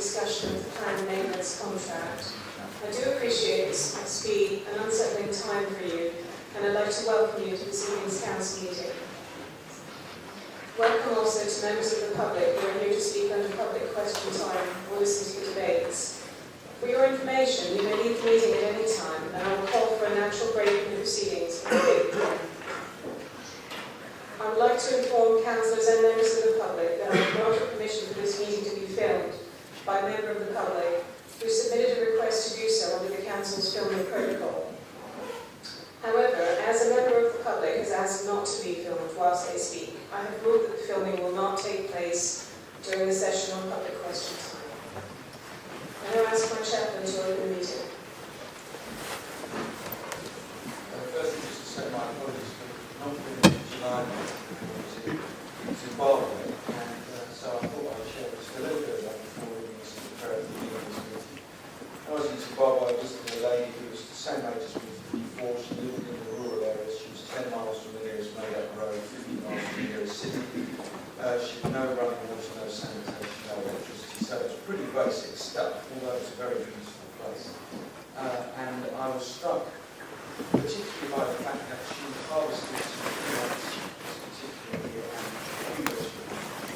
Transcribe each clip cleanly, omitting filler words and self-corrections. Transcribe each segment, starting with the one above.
discussion of the planned maintenance contract. I do appreciate this must be an unsettling time for you, and I'd like to welcome you to this evening's council meeting. Welcome also to members of the public who are here to speak under public question time or listen to the debates. For your information, you may leave the meeting at any time, and I will call for a natural break in the proceedings. I would like to inform councillors and members of the public that I have granted permission for this meeting to be filmed by a member of the public who submitted a request to do so under the council's filming protocol. However, as a member of the public has asked not to be filmed whilst they speak, I have ruled that the filming will not take place during the session on public question time. I now ask my chaplain to open the meeting. Firstly, just to say my apologies for not being in July to Zimbabwe, and so I thought I'd share just a little bit of that before we prepare the beginning of this meeting. I was in Zimbabwe, I visited a lady who was the same age as me before. She lived in the rural areas. She was 10 miles from the nearest made-up road, 15 miles from the nearest city. She had no running water, no sanitation, no electricity, so it was pretty basic stuff, although it was a very beautiful place. And I was struck particularly by the fact that she harvested some peanuts, particularly English,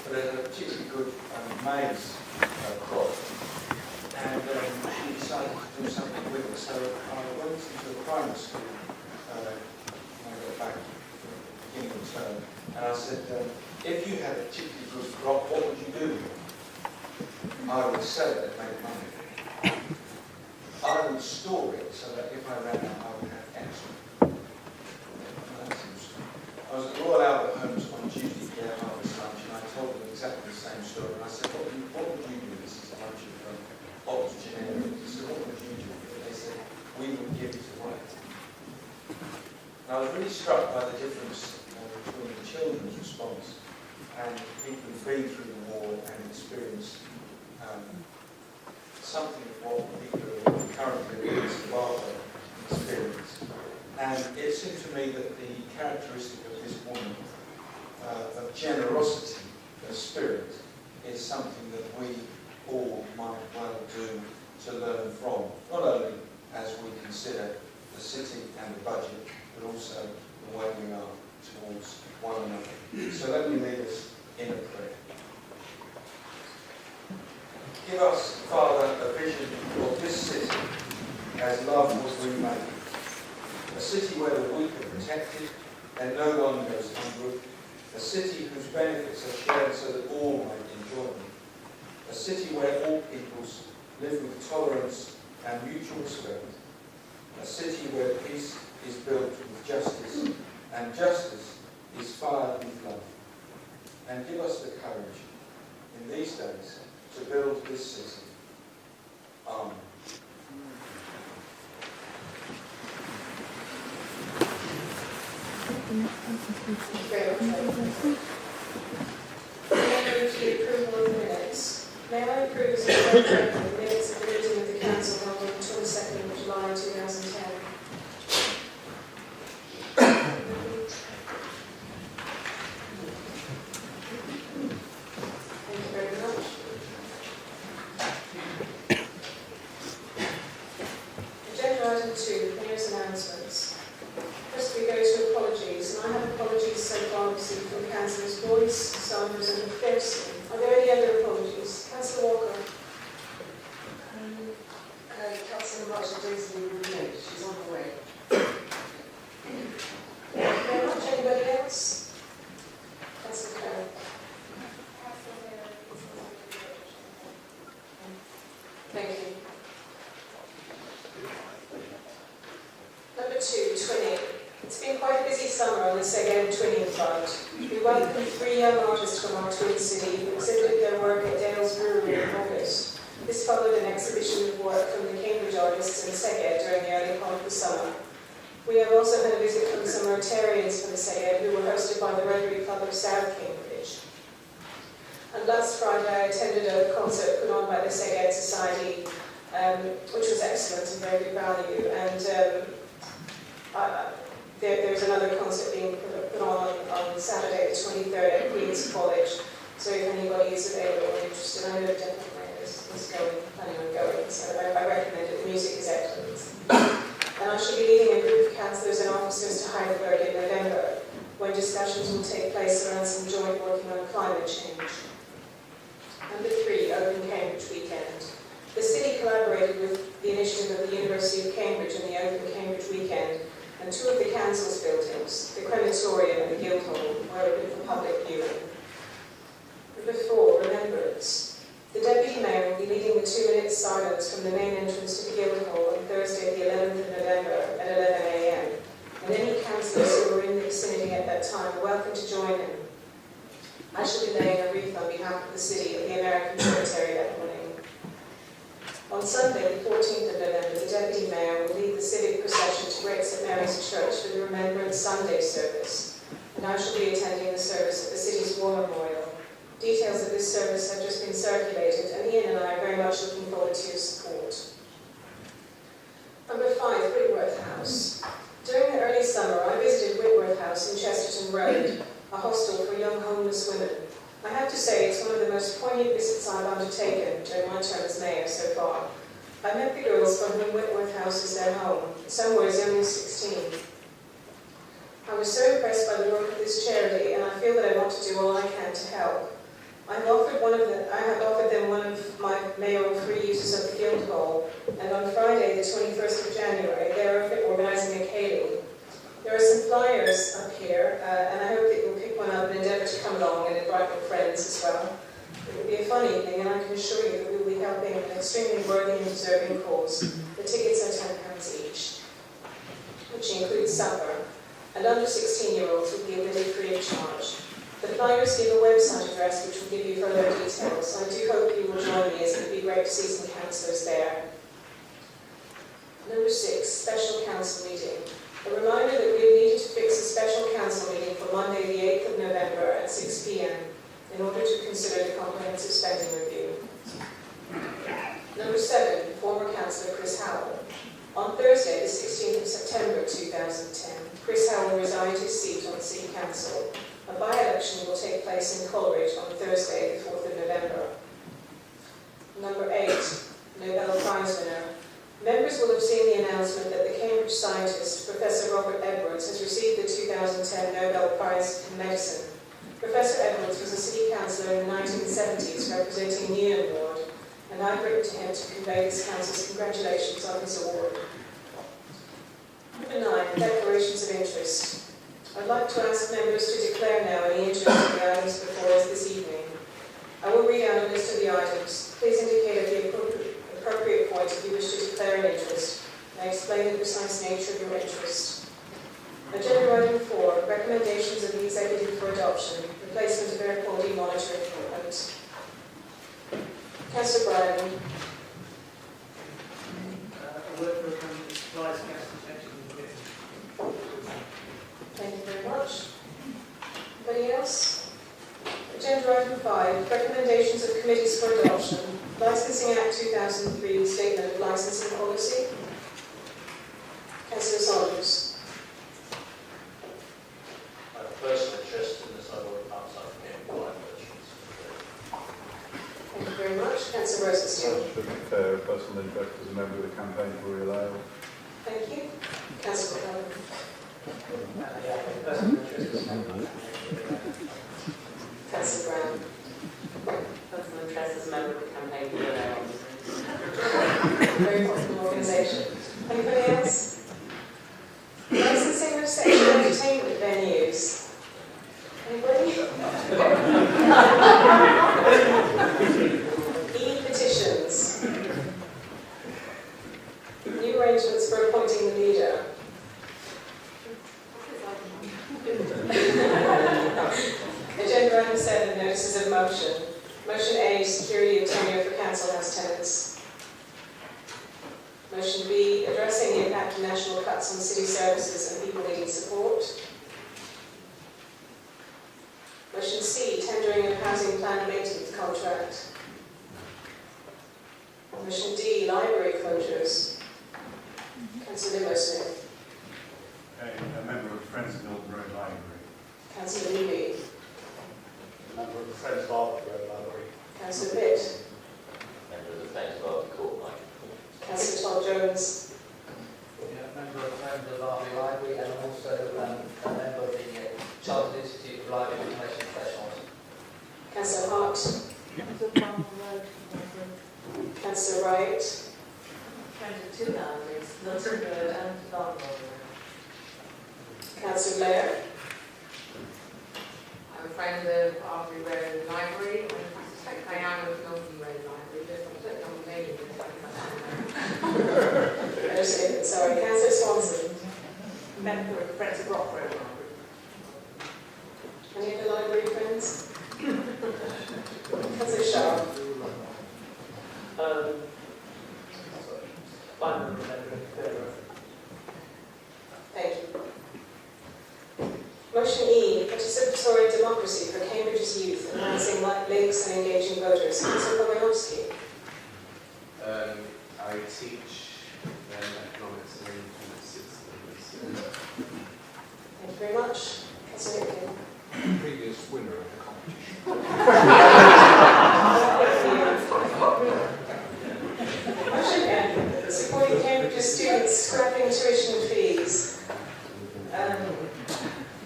but it had a particularly good maize crop. And she decided to do something with it. So I went into a primary school when I got back at the beginning of the term, and I said, if you had a particularly good crop, what would you do with it? I would sell it and make money. I would store it so that if I ran out, I would have extra. That's interesting. I was at the Royal Albert Homes on Tuesday for their harvest lunch, and I told them exactly the same story. And I said, what would you do? This is a lunch from Oxygen area. I said, what would you do? And they said, we would give it away. And I was really struck by the difference between the children's response and people who've been through the war and experienced something of what people who are currently in Zimbabwe experience. And it seemed to me that the characteristic of this woman, of generosity, of spirit, is something that we all might well do to learn from, not only as we consider the city and the budget, but also the way we are towards one another. So let me lead us in a prayer. Give us, Father, a vision of this city as love was remade. A city where the weak are protected and no one goes hungry. A city whose benefits are shared so that all might enjoy them. A city where all peoples live with tolerance and mutual respect. A city where peace is built with justice and justice is fired with love. And give us the courage in these days to build this city. Amen. Thank you very much. May I move to the approval of the minutes? May I approve as a the minutes of the meeting of the council held on the 22nd of July 2010? Thank you very much. Agenda item 2, Mayor's announcements. First we go to apologies, and I have apologies so far received from Councillors Boyce, Sanders and McPherson. Are there any other apologies? Councillor Walker? Councillor Marshall Daisley will be late. She's on the way. Thank you very much. Anybody else? Councillor Carroll. Thank you. Number 2, twinning. It's been quite a busy summer on the Seged twinning front. We welcomed 3 young artists from our twin city who exhibited their work at Dale's Brewery in August. This followed an exhibition of work from the Cambridge artists in Seged during the early part of the summer. We have also had a visit from some Rotarians from the Seged who were hosted by the Rotary Club of South Cambridge. And last Friday I attended a concert put on by the Seged Society, which was excellent and very good value. And there's another concert being put on Saturday the 23rd at Queen's College. So if anybody is available and interested, I know definitely is going. take place around some joint working on climate change. Number 3, Open Cambridge Weekend. The city collaborated with the initiative of the University of Cambridge and the Open Cambridge Weekend, and 2 of the council's buildings, the crematorium and the Guildhall, were open for public viewing. Number 4, Remembrance. The Deputy Mayor will be leading the 2-minute silence from the main entrance to the Guildhall on Thursday, the 11th of November at 11 a.m. And any councillors who are in the vicinity at that time are welcome to join him. I shall be laying a wreath on behalf of the city at the American Cemetery that morning. On Sunday, the 14th of November, the Deputy Mayor will lead the civic procession to Great St Mary's Church for the Remembrance Sunday service, and I shall be attending the service at the city's War Memorial. Details of this service have just been circulated, and Ian and I are very much looking forward to your support. Number 5, Whitworth House. During the early summer, I visited Whitworth House in Chesterton Road, a hostel for young homeless women. I have to say it's one of the most poignant visits I've undertaken during my term as mayor so far. I met the girls for whom Whitworth House is their home, some were as young as 16. I was so impressed by the work of this charity, and I feel that I want to do all I can to help. I have offered them one of my mayoral free uses of the Guildhall, and on Friday, the 21st of January, they are organising a ceilidh. There are some flyers up here, and I hope that you'll pick one up and endeavour to come along and invite your friends as well. It will be a fun evening, and I can assure you that we will be helping an extremely worthy and deserving cause. The tickets are £10 each, which includes supper, and under 16-year-olds will be admitted free of charge. The flyers give a website address which will give you further details. I do hope you will join me, as it would be great to see some councillors there. Number 6, special council meeting. A reminder that we have needed to fix a special council meeting for Monday the 8th of November at 6 p.m. in order to consider the comprehensive spending review. Number 7, former councillor Chris Howell. On Thursday, the 16th of September 2010, Chris Howell resigned his seat on City Council. A by-election will take place in Coleridge on Thursday, the 4th of November. Number 8, Nobel Prize winner. Members will have seen the announcement that the Cambridge scientist, Professor Robert Edwards, has received the 2010 Nobel Prize in Medicine. Professor Edwards was a city councillor in the 1970s representing Newnham Ward, and I've written to him to convey this council's congratulations on his award. Number 9, declarations of interest. I'd like to ask members to declare now any interest in the items before us this evening. I will read out a list of the items. Please indicate at the appropriate point if you wish to declare an interest, and explain the precise nature of your interest. Agenda item 4, recommendations of the executive for adoption, replacement of air quality monitoring equipment. Councillor Bryan. A word for the supplies gas protection. Thank you very much. Anybody else? Agenda item 5, recommendations of committees for adoption. Licensing Act 2003, Statement of Licensing Policy. Councillor Saunders. I have personal interest in this. I've already passed up again by versions. Thank you very much. Councillor Rosenstein. To be fair, a personal interest as a member of the campaign for Real Ale. Thank you. Councillor Cullen. Personal interest. Councillor Brown. Personal interest as a member of the campaign for the Very popular organisation. Anybody else? Licensing of sexual entertainment venues. Anybody? E-petitions. New arrangements for appointing the leader. Agenda item 7, notices of motion. Motion A, security of tenure for council house tenants. Motion B, addressing the impact of national cuts on city services and people needing support. Motion C, tendering of housing plan maintenance contract. Motion D, library closures. Councillor Nimmo-Smith. A member of Friends of Milton Road Library. Councillor Levy. Member of the Friends of Heidelberg Library. Councillor Pitt. Member of the Friends of Arthur Court Library. Councillor Todd Jones. Member of Friends of Army Library, and also a member of the Chartered Institute of Library Councillor Wright. Friend of two libraries, Milton Road and Barnwell Road. Councillor Blair. I'm a friend of Arbury Road Library, and I suspect I am of Milton Road Library, but I'm certainly not the name of it. Sorry, Councillor Swanson. Member of Friends of Rock Road Library. Any of the library friends? Councillor Sharp. One member of Fairway. Thank you. Motion E, participatory democracy for Cambridge's youth, enhancing links and engaging voters. Councillor Polanowski. I teach economics and independent citizens. Thank you very much. Councillor Hipkin. Previous winner of the Motion N, supporting Cambridge's students scrapping tuition and fees.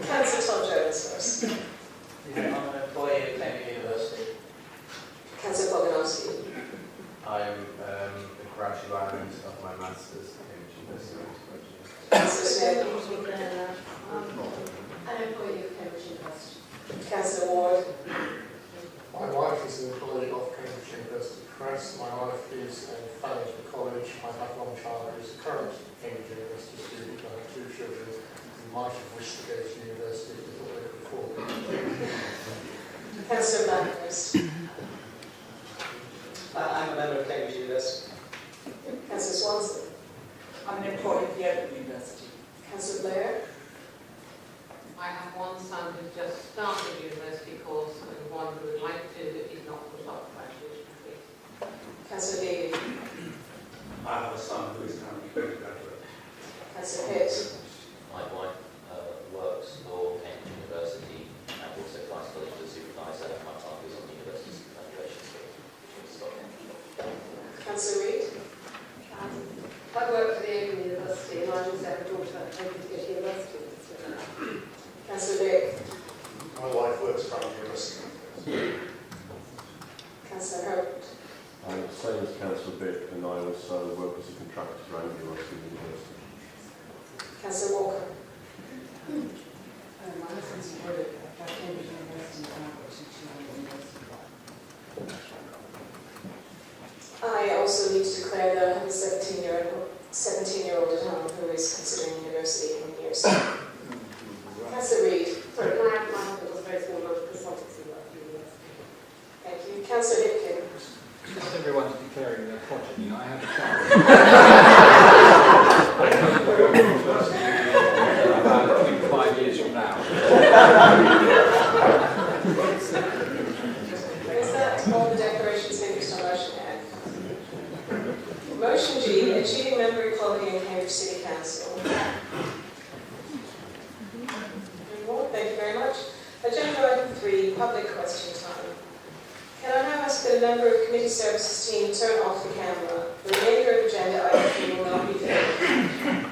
Councillor Todd Jones first. I'm an employee at Cambridge University. Councillor Polanowski. I'm the graduate of my master's at Cambridge University. Councillor Smith. An employee of Cambridge University. Councillor Ward. My wife is an employee of Cambridge University Press. My wife is a fellow at the college. I have one child who is a current Cambridge University student. I have two children who might have wished to go to university if they thought they could afford it. Councillor Blackhurst. I'm a member of Cambridge University. Councillor Swanson. I'm an employee of the Open University. Councillor Blair. I have one son who's just started a university course and one who would like to, but he's not put up graduation fees. Councillor Davey. I have a son who is currently going to graduate. Councillor Pitt. My wife works for Cambridge University and also applies college as a supervisor. My father is on the university's graduation scheme in Scotland. Councillor Reid. I work for the Open University and I also have a daughter hoping to go to university. Councillor Dick. My wife works for the university. Councillor Herbert. I'm the same as Councillor Bick, and I also work as a contractor for Anglo University. Councillor Walker. My husband's employed at Cambridge University and I've got two children at university. I also need to declare that I have a 17-year-old at home who is considering university in years. Councillor Reid. Sorry, my husband does a very small amount of consultancy work at university. Thank you. Councillor Hipkin. Just everyone's declaring their progeny. I have a child. About 5 years from now. Is that all the declarations focused on motion F? Motion G, achieving member equality in Cambridge City Council. Thank you very much. Agenda item 3, public question time. Can I now ask that a member of committee services team turn off the camera? The remainder of agenda item 3 will not be filmed.